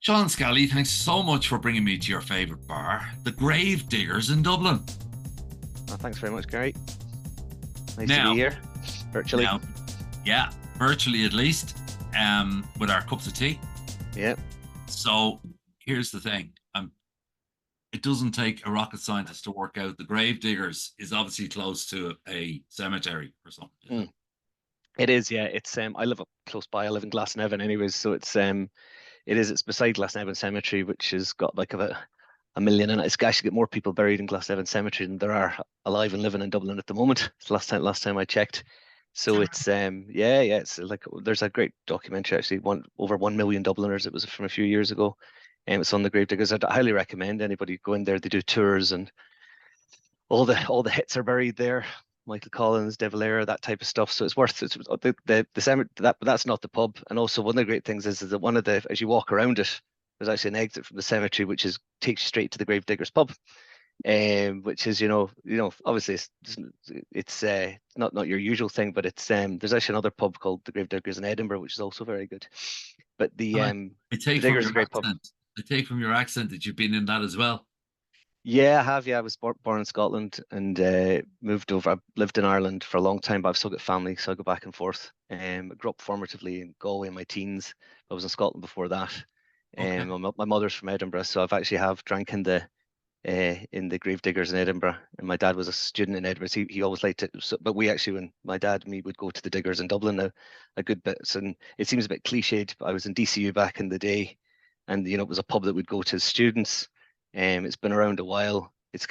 Seán Scally, thanks so much for bringing me to your favourite bar, the Grave Diggers in Dublin. Thanks very much, Gary. Nice to be Now, here, virtually. now, yeah, virtually at least, with our cups of tea. Yeah. So here's the thing: it doesn't take a rocket scientist to work out the Grave Diggers is obviously close to a cemetery or something, is it? Mm. It is, yeah. It's I live up close by. I live in Glassnevin anyways, so it's beside Glassnevin Cemetery, which has got like about a million in it. It's actually got more people buried in Glassnevin Cemetery than there are alive and living in Dublin at the moment. It's the last time I checked. So it's yeah, it's like there's a great documentary actually, one over 1 million Dubliners. It was from a few years ago. And it's on the Gravediggers. I'd highly recommend anybody go in there. They do tours and all the hits are buried there. Michael Collins, De Valera, that type of stuff. So it's worth it. The cemetery, that's not the pub. And also one of the great things is that one of the as you walk around it, there's actually an exit from the cemetery which is takes you straight to the Gravediggers pub. Which is obviously it's not your usual thing, but it's there's actually another pub called the Gravediggers in Edinburgh, which is also very good. But And I the take from Diggers is your a great pub. accent, I take from your accent that you've been in that as well. Yeah, I have. Yeah, I was born in Scotland and moved over. I've lived in Ireland for a long time, but I've still got family, so I go back and forth. I grew up formatively in Galway in my teens. I was in Scotland before that. Okay. My mother's from Edinburgh, so I've actually have drank in the Gravediggers in Edinburgh. And my dad was a student in Edinburgh. So he always liked it. So, but we actually, when my dad and me would go to the Diggers in Dublin a good bit. So, and it seems a bit cliched, but I was in DCU back in the day, and it was a pub that would go to students. It's been around a while. It's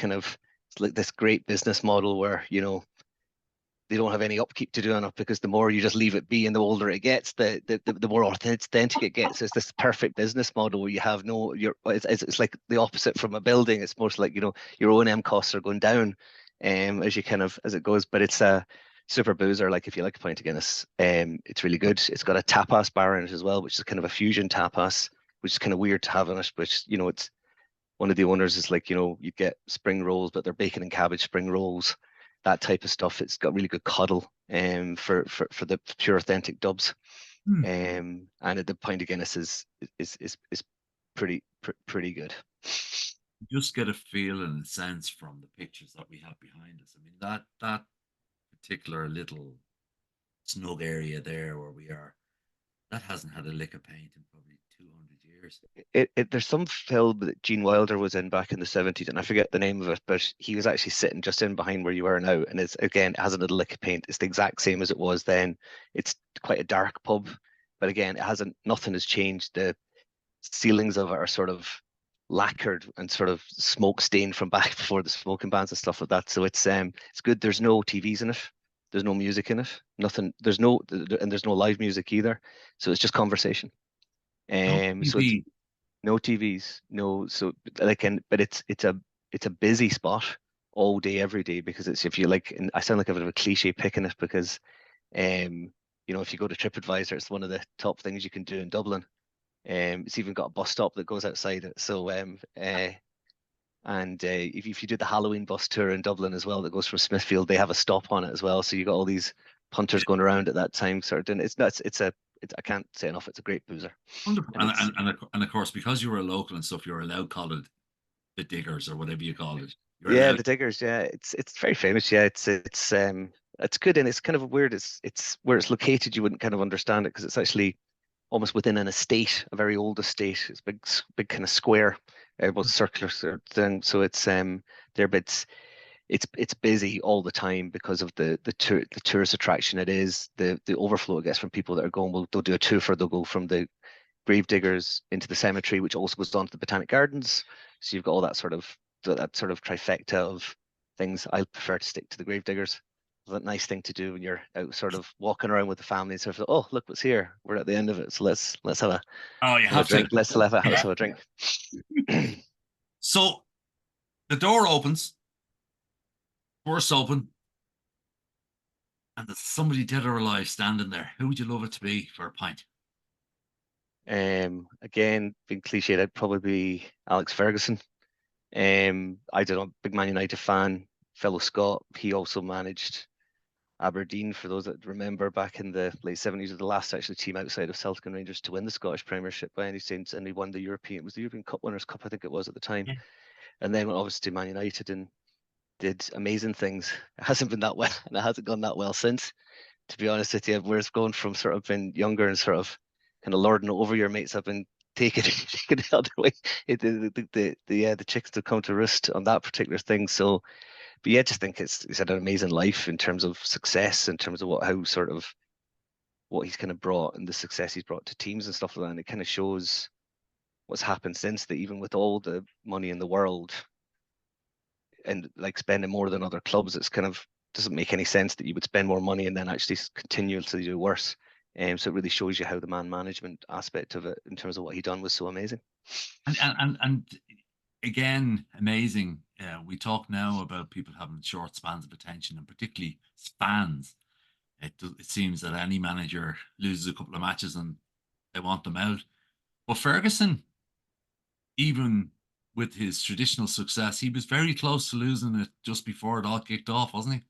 like this great business model where they don't have any upkeep to do on it because the more you just leave it be and the older it gets, the more authentic it gets. It's this perfect business model where you have no, it's like the opposite from a building. It's more like, your O&M costs are going down as you as it goes, but it's a super boozer. Like if you like a pint of Guinness, it's really good. It's got a tapas bar in it as well, which is kind of a fusion tapas, which is kind of weird to have in it, which, it's one of the owners is like, you get spring rolls, but they're bacon and cabbage spring rolls, that type of stuff. It's got really good cuddle for the pure authentic dubs. Hmm. And the pint of Guinness is pretty good. You just get a feel and a sense from the pictures that we have behind us. I mean, that particular little snug area there where we are, that hasn't had a lick of paint in probably 200 years. There's some film that Gene Wilder was in back in the 70s, and I forget the name of it, but he was actually sitting just in behind where you are now. And it hasn't had a lick of paint. It's the exact same as it was then. It's quite a dark pub, but again, nothing has changed. The ceilings of it are sort of lacquered and sort of smoke stained from back before the smoking bans and stuff like that. So it's good. There's no TVs in it. There's no music in it. Nothing. There's no live music either. So it's just conversation. No So it's TV. no TVs, no. So but it's a busy spot all day, every day, because it's if you like. And I sound like a bit of a cliche picking it because, if you go to TripAdvisor, it's one of the top things you can do in Dublin. It's even got a bus stop that goes outside it. So if you do the Halloween bus tour in Dublin as well, that goes from Smithfield, they have a stop on it as well. So you got all these punters going around at that time, sort of doing it's nuts. I can't say enough. It's a great boozer, Wonderful. and it's And of course, because you were a local and stuff, you're allowed to call it the Diggers or whatever you call it. You're yeah, allowed. the Diggers. Yeah, it's very famous. Yeah, it's good, and it's kind of weird. It's where it's located. You wouldn't kind of understand it because it's actually almost within an estate, a very old estate. It's big kind of square, well, circular sort of thing. So it's there, but it's busy all the time because of the tourist attraction it is, the overflow it gets from people that are going. Well, they'll do a tour for they'll go from the grave diggers into the cemetery, which also goes on to the Botanic Gardens. So you've got all that sort of trifecta of things. I prefer to stick to the grave diggers. It's a nice thing to do when you're out sort of walking around with the family and sort of, oh, look what's here. We're at the end of it. So let's Oh, you have a have to. drink. Let's have a drink. So the door opens, bursts open, and there's somebody dead or alive standing there. Who would you love it to be for a pint? Again, being cliched, I'd probably be Alex Ferguson. I don't know, big Man United fan, fellow Scot. He also managed Aberdeen, for those that remember, back in the late 70s, were the last actually team outside of Celtic and Rangers to win the Scottish Premiership by any sense, and they won the European, it was the European Cup Winners' Cup, I think it was at the time. Yeah. And then went obviously to Man United and did amazing things. It hasn't been that well, and it hasn't gone that well since, to be honest with you. Whereas going from sort of being younger and sort of kind of lording it over your mates, I've been taken taken the other way. The chicks have come to roost on that particular thing. So, but yeah, I just think he's had an amazing life in terms of success, in terms of how sort of what he's kind of brought and the success he's brought to teams and stuff like that. And it kind of shows what's happened since that, even with all the money in the world and like spending more than other clubs, it's kind of doesn't make any sense that you would spend more money and then actually continue to do worse. So it really shows you how the man management aspect of it, in terms of what he done, was so amazing. And again, amazing. We talk now about people having short spans of attention, and particularly fans. It seems that any manager loses a couple of matches and they want them out. But Ferguson, even with his traditional success, he was very close to losing it just before it all kicked off, wasn't he?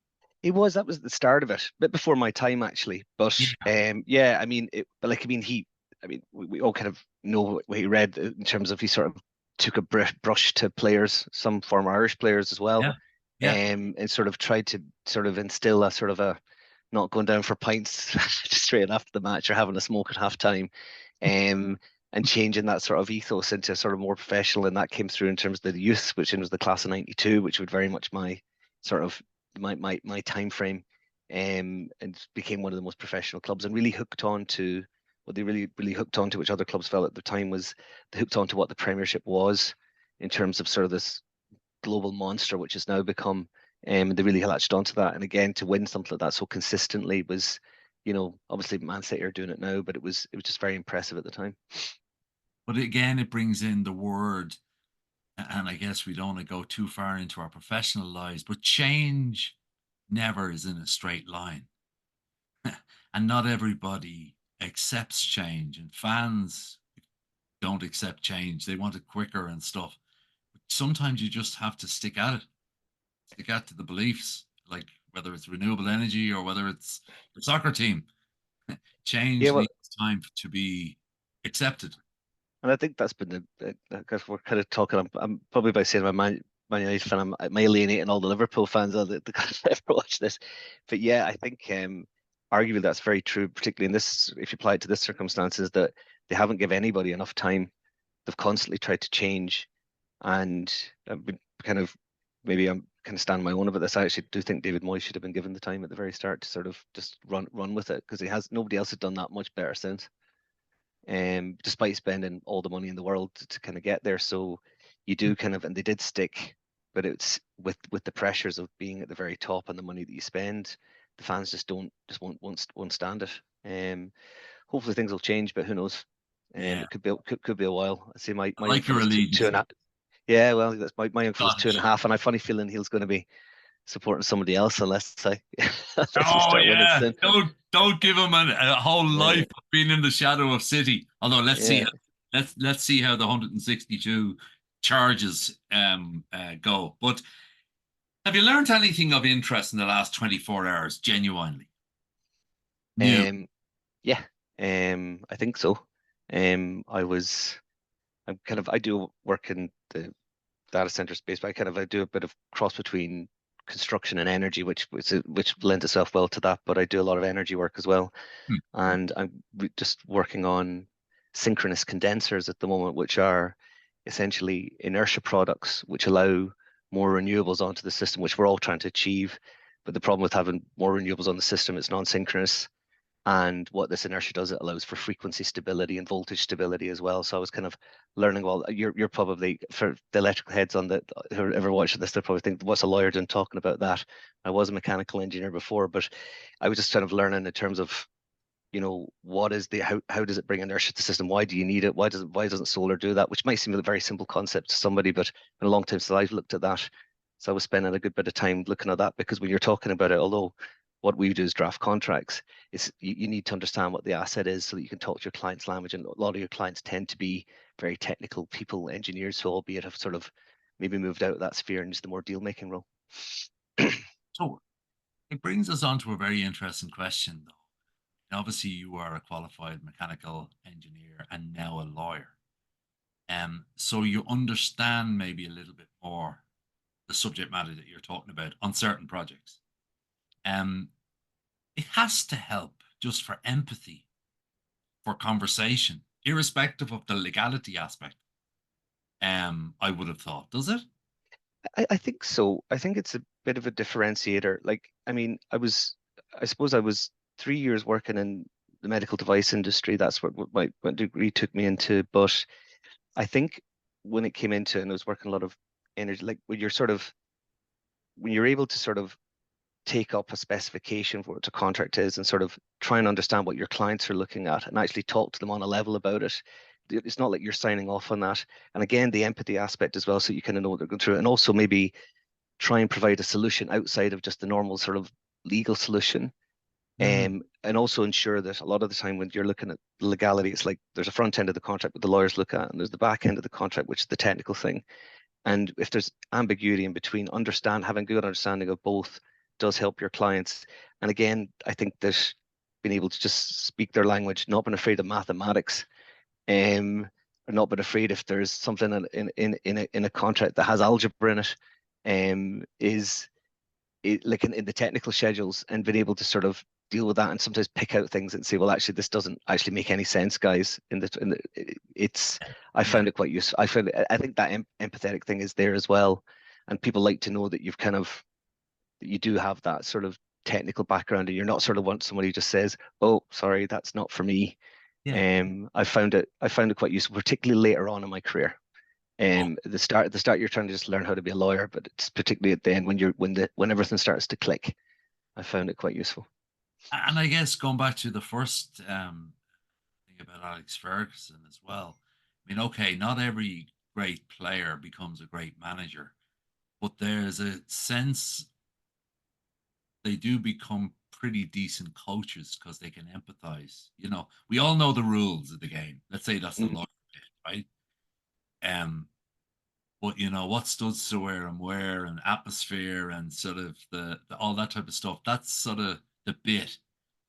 That was the start of it, a bit before my time actually. But Yeah, yeah, I mean, we all kind of know what he read in terms of he sort of took a brush to players, some former Irish players as well, yeah, yeah. and sort of tried to sort of instill a sort of a not going down for pints straight after the match or having a smoke at halftime, um, and changing that sort of ethos into sort of more professional. And that came through in terms of the youth, which was the class of '92, which would very much my sort of my time frame, and became one of the most professional clubs, and really hooked on to what they really hooked on to, which other clubs felt at the time, was they hooked on to what the Premiership was in terms of sort of this global monster, which has now become. They really latched onto that, and again, to win something like that so consistently was, obviously Man City are doing it now, but it was just very impressive at the time. But again, it brings in the word, and I guess we don't want to go too far into our professional lives, but change never is in a straight line. And not everybody accepts change, and fans don't accept change. They want it quicker and stuff. But sometimes you just have to stick out to the beliefs, like whether it's renewable energy or whether it's the soccer team. Yeah, Change well, needs time to be accepted. and I think that's been because we're kind of talking. I'm probably by saying Man United fan, I'm alienating all the Liverpool fans that ever watch this. But yeah, I think arguably that's very true, particularly in this. If you apply it to this circumstances, that they haven't given anybody enough time. They've constantly tried to change, and I've been kind of maybe I'm kind of standing my own about this. I actually do think David Moyes should have been given the time at the very start to sort of just run with it, because he has nobody else has done that much better since, despite spending all the money in the world to kind of get there. So you do kind of, and they did stick, but it's with the pressures of being at the very top and the money that you spend, the fans just won't stand it. Hopefully things will change, but who knows? Yeah, It could be a while. I see I my young like your fella's two allegiance and to a half. Yeah, well, that's my young fella's two and a Scottish. half, and I have a funny feeling he's going to be supporting somebody else unless I unless we Oh start winning yeah, soon. don't give him a whole Yeah, life of being in the shadow of City. Although yeah. let's see how the 162 charges go. But have you learned anything of interest in the last 24 hours? Genuinely new. Um, Yeah, I think so. I do work in the data center space, but I do a bit of cross between construction and energy, which lends itself well to that. But I do a lot of energy work as well, Hmm. and I'm just working on synchronous condensers at the moment, which are essentially inertia products, which allow more renewables onto the system, which we're all trying to achieve. But the problem with having more renewables on the system, it's non-synchronous, and what this inertia does, it allows for frequency stability and voltage stability as well. So I was kind of learning. Well, you're probably, for the electrical heads on the who are ever watching this, they'll probably think, what's a lawyer doing talking about that? I was a mechanical engineer before, but I was just kind of learning in terms of, what is the how does it bring inertia to the system? Why do you need it? Why doesn't solar do that? Which might seem a very simple concept to somebody, but in a long time since I've looked at that. So I was spending a good bit of time looking at that, because when you're talking about it, although what we do is draft contracts, you need to understand what the asset is so that you can talk to your client's language. And a lot of your clients tend to be very technical people, engineers, who albeit have sort of maybe moved out of that sphere and just the more deal making role. So It brings us on to a very interesting question, though. And obviously, you are a qualified mechanical engineer and now a lawyer. So you understand maybe a little bit more the subject matter that you're talking about on certain projects. Um, it has to help just for empathy, for conversation, irrespective of the legality aspect. I would have thought, does it? I think so. I think it's a bit of a differentiator. Like, I mean, I suppose I was 3 years working in the medical device industry. That's what my degree took me into. But I think when it came into, and I was working a lot of energy, like when you're able to sort of take up a specification for what a contract is and sort of try and understand what your clients are looking at and actually talk to them on a level about it. It's not like you're signing off on that. And again, the empathy aspect as well, so you kind of know what they're going through, and also maybe try and provide a solution outside of just the normal sort of legal solution. Mm, And also ensure that a lot of the time when you're looking at legality, it's like there's a front end of the contract that the lawyers look at, and there's the back end of the contract, which is the technical thing. And if there's ambiguity in between, having good understanding of both does help your clients. And again, I think that being able to just speak their language, not being afraid of mathematics, or not being afraid if there's something in a contract that has algebra in it, is it, like in the technical schedules, and being able to sort of deal with that and sometimes pick out things and say, well, actually, this doesn't actually make any sense, guys. It's I yeah. found it quite useful. I think that empathetic thing is there as well, and people like to know that you do have that sort of technical background, and you're not sort of want somebody who just says, oh, sorry, that's not for me. Yeah. I found it quite useful, particularly later on in my career. Oh, At the start, you're trying to just learn how to be a lawyer, but it's particularly at the end when everything starts to click. I found it quite useful. and I guess going back to the first thing about Alex Ferguson as well. I mean, okay, not every great player becomes a great manager, but there's a sense they do become pretty decent coaches because they can empathize. We all know the rules of the game. Let's say that's the Mm, lawyer bit, right? Um, but what studs to wear and where and atmosphere and sort of the all that type of stuff. That's sort of the bit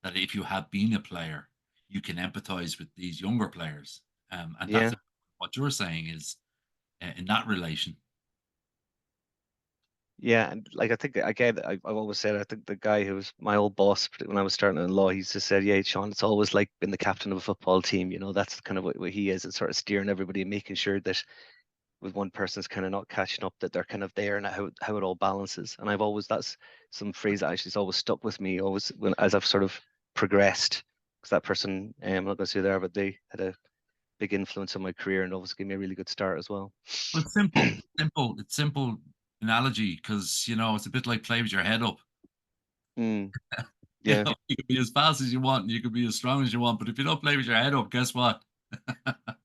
that if you have been a player, you can empathize with these younger players. And that's yeah, what you're saying is in that relation. yeah, and like I think again, I've always said I think the guy who was my old boss when I was starting in law, he's just said, yeah, Sean, it's always like being the captain of a football team. That's kind of what he is, and sort of steering everybody and making sure that with one person's kind of not catching up, that they're kind of there, and how it all balances. And that's some phrase that actually has always stuck with me, always as I've sort of progressed, because that person, I'm not going to say there, but they had a big influence on my career and obviously gave me a really good start as well. Well, it's simple. Simple. It's simple analogy because it's a bit like play with your head up. Mm, yeah. You can be as fast as you want, and you can be as strong as you want, but if you don't play with your head up, guess what?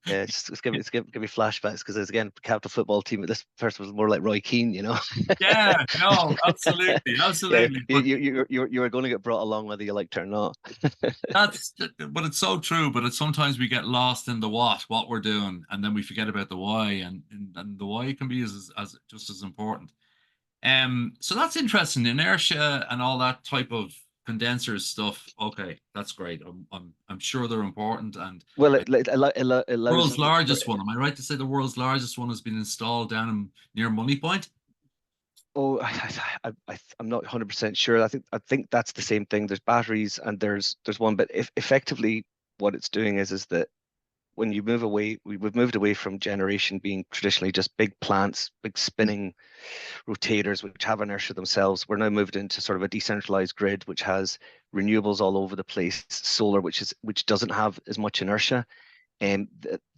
Yeah, give me flashbacks because there's again capital football team. This person was more like Roy Keane. Yeah, no, absolutely, Yeah, absolutely. you But you you you are going to get brought along whether you like it or not. but it's so true. But it's sometimes we get lost in the what we're doing, and then we forget about the why, and the why can be as just as important. So that's interesting. Inertia and all that type of condensers stuff. Okay, that's great. I'm sure they're important. And Well, I, it allows world's you to. largest one. Am I right to say the world's largest one has been installed down near Money Point? Oh, I'm not 100% sure. I think that's the same thing. There's batteries and there's one, but if effectively what it's doing is that when you move away, we've moved away from generation being traditionally just big plants, big spinning rotators which have inertia themselves. We're now moved into sort of a decentralized grid which has renewables all over the place, solar which doesn't have as much inertia, and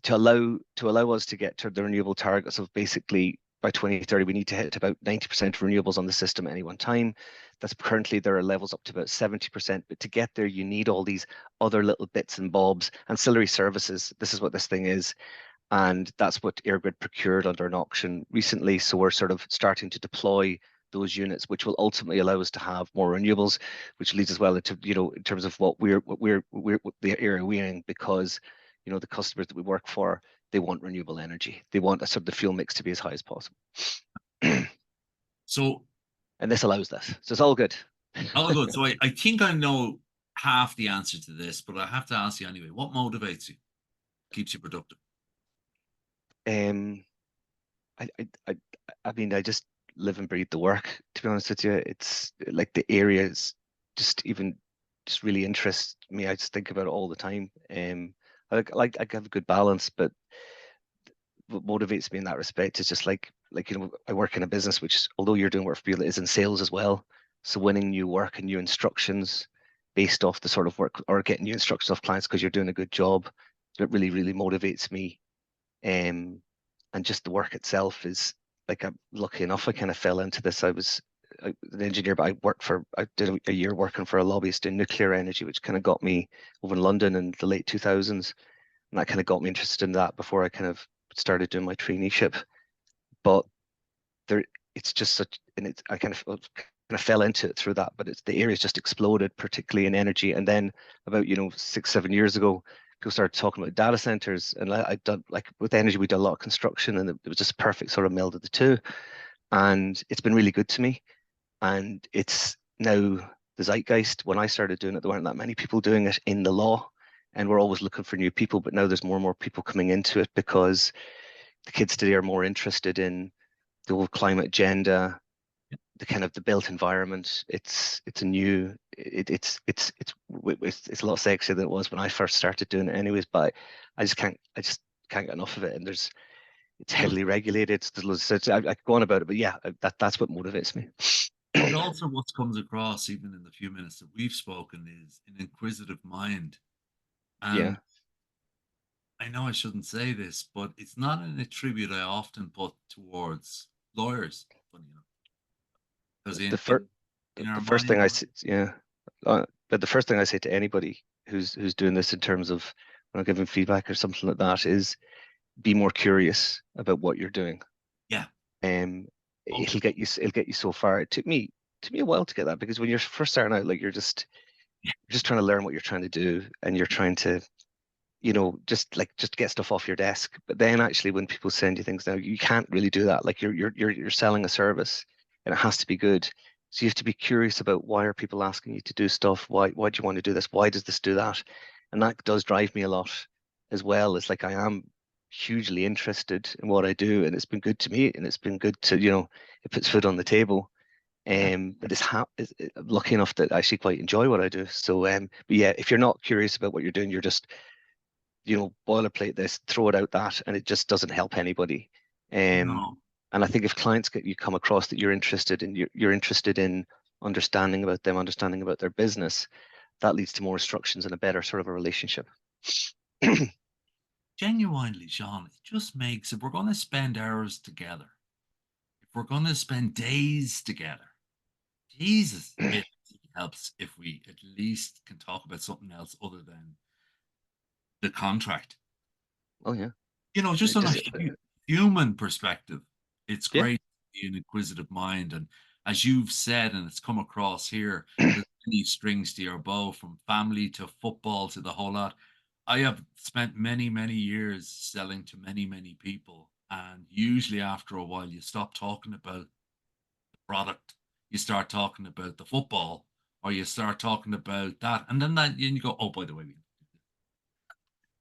to allow us to get to the renewable targets of basically by 2030 we need to hit about 90% renewables on the system at any one time. That's currently there are levels up to about 70%, but to get there you need all these other little bits and bobs, ancillary services. This is what this thing is, and that's what EirGrid procured under an auction recently. So we're sort of starting to deploy those units, which will ultimately allow us to have more renewables, which leads as well into, in terms of what the area we're in, because, the customers that we work for, they want renewable energy. They want a sort of the fuel mix to be as high as possible. So And this allows this. So it's all good. Oh, good. So I think I know half the answer to this, but I have to ask you anyway. What motivates you? Keeps you productive? Um, I, I, I, I mean, I just live and breathe the work. To be honest with you, it's like the areas just really interest me. I just think about it all the time. I have a good balance, but what motivates me in that respect is just like I work in a business which, although you're doing work for people, is in sales as well. So winning new work and new instructions based off the sort of work, or getting new instructions off clients because you're doing a good job, it really really motivates me. Um, and just the work itself is like, I'm lucky enough I kind of fell into this. I was an engineer, but I did a year working for a lobbyist in nuclear energy, which kind of got me over in London in the late 2000s, and that kind of got me interested in that before I kind of started doing my traineeship. But there, it's just such, and it's I kind of fell into it through that. But it's the area's just exploded, particularly in energy. And then about 6-7 years ago, people started talking about data centers, and I'd done, like, with energy, we did a lot of construction, and it was just a perfect sort of meld of the two. And it's been really good to me. And it's now the zeitgeist. When I started doing it, there weren't that many people doing it in the law, and we're always looking for new people. But now there's more and more people coming into it because the kids today are more interested in the whole climate agenda, the kind of the built environment. It's a new it's a lot sexier than it was when I first started doing it, anyways. But I just can't get enough of it. And it's But heavily regulated. I could go on about it, but yeah, that's what motivates me. but also what comes across, even in the few minutes that we've spoken, is an inquisitive mind. And Yeah, I know I shouldn't say this, but it's not an attribute I often put towards lawyers, funny enough. Because the first in our the first thing mind, I say, yeah, but the first thing I say to anybody who's doing this in terms of when I'm giving feedback or something like that is be more curious about what you're doing. yeah, Um, oh, it'll get you so far. It took me a while to get that, because when you're first starting out, like, you're just trying to learn what you're trying to do, and you're trying to, just get stuff off your desk. But then actually, when people send you things now, you can't really do that. Like, you're selling a service, and it has to be good. So you have to be curious about, why are people asking you to do stuff? Why do you want to do this? Why does this do that? And that does drive me a lot as well. It's like, I am hugely interested in what I do, and it's been good to me, and it's been good to, it puts food on the table. yeah, But I'm lucky enough that I actually quite enjoy what I do. So, but yeah, if you're not curious about what you're doing, you're just, boilerplate this, throw it out that, and it just doesn't help anybody. no, And I think if clients get you come across that you're interested in understanding about them, understanding about their business, that leads to more instructions and a better sort of a relationship. genuinely, Sean, it just makes, if we're going to spend hours together, if we're going to spend days together, Jesus, it helps if we at least can talk about something else other than the contract. Oh yeah, Just it on a just human perspective, it's yeah. great to be an inquisitive mind. And as you've said, and it's come across here, there's many strings to your bow, from family to football to the whole lot. I have spent many, many years selling to many, many people. And usually after a while, you stop talking about the product, you start talking about the football, or you start talking about that. And then you go, oh, by the way,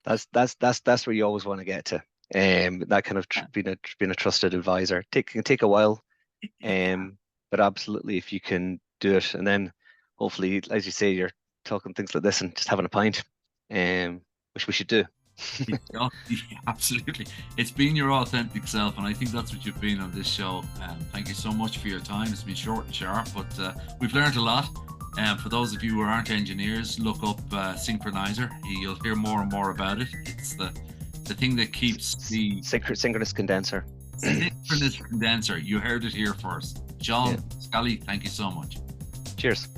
That's where you always want to get to. That kind of being a trusted advisor can take a while. it Um, but absolutely, if you can do it, and then hopefully, as you say, you're talking things like this and just having a pint, which we should do. Oh, yeah, absolutely. It's been your authentic self, and I think that's what you've been on this show. Thank you so much for your time. It's been short and sharp, but we've learned a lot. For those of you who aren't engineers, look up Synchronizer. You'll hear more and more about it. It's the thing that keeps the Synchronous condenser. synchronous condenser. You heard it here first. Yeah. Seán Scally, thank you so much. Cheers.